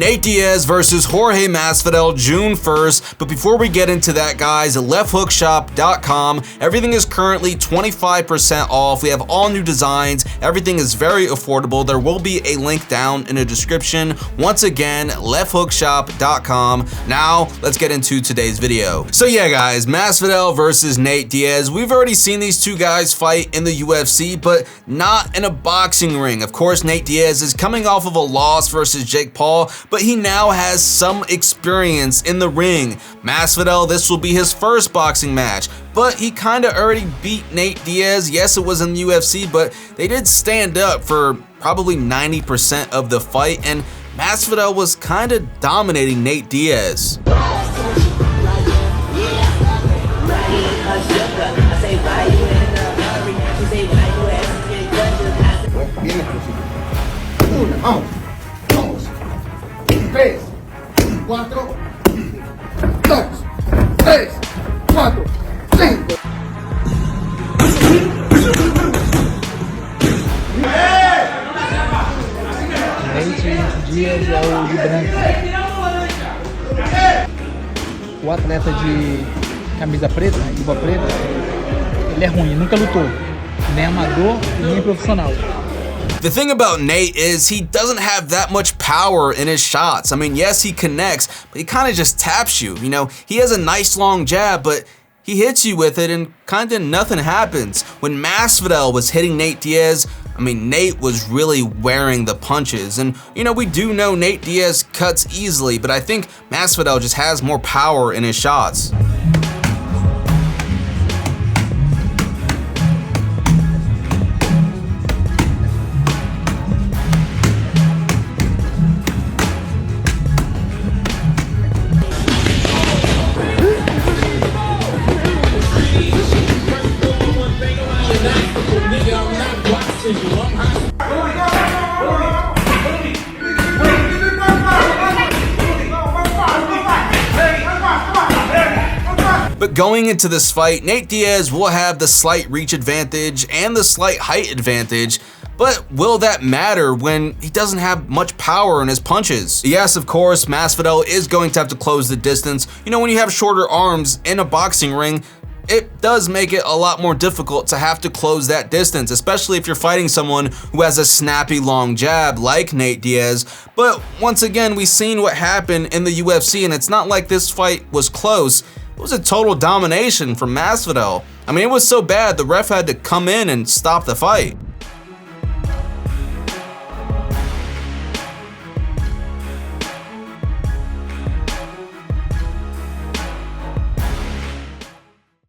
Nate Diaz versus Jorge Masvidal, June 1st. But before we get into that, guys, lefthookshop.com, everything is currently 25% off. We have all new designs. Everything is very affordable. There will be a link down in the description. Once again, lefthookshop.com. Now, let's get into today's video. So yeah, guys, Masvidal versus Nate Diaz. We've already seen these two guys fight in the UFC, but not in a boxing ring. Of course, Nate Diaz is coming off of a loss versus Jake Paul, but he now has some experience in the ring. Masvidal, this will be his first boxing match, but he kind of already beat Nate Diaz. Yes, it was in the UFC, but they did stand up for probably 90% of the fight, and Masvidal was kind of dominating Nate Diaz. Tres, cuatro, dos, tres, cuatro, cinco. Nate Diaz é o de branco. O atleta de camisa preta, luva preta, ele é ruim, nunca lutou. Nem amador, nem profissional. The thing about Nate is he doesn't have that much power in his shots. I mean, yes, he connects, but he kind of just taps you. You know, he has a nice long jab, but he hits you with it and kind of nothing happens. When Masvidal was hitting Nate Diaz, I mean, Nate was really wearing the punches. And, you know, we do know Nate Diaz cuts easily, but I think Masvidal just has more power in his shots. But going into this fight, Nate Diaz will have the slight reach advantage and the slight height advantage, but will that matter when he doesn't have much power in his punches? Yes, of course, Masvidal is going to have to close the distance. You know, when you have shorter arms in a boxing ring, it does make it a lot more difficult to have to close that distance, especially if you're fighting someone who has a snappy long jab like Nate Diaz. But once again, we've seen what happened in the UFC, and it's not like this fight was close. It was a total domination from Masvidal. I mean, it was so bad the ref had to come in and stop the fight.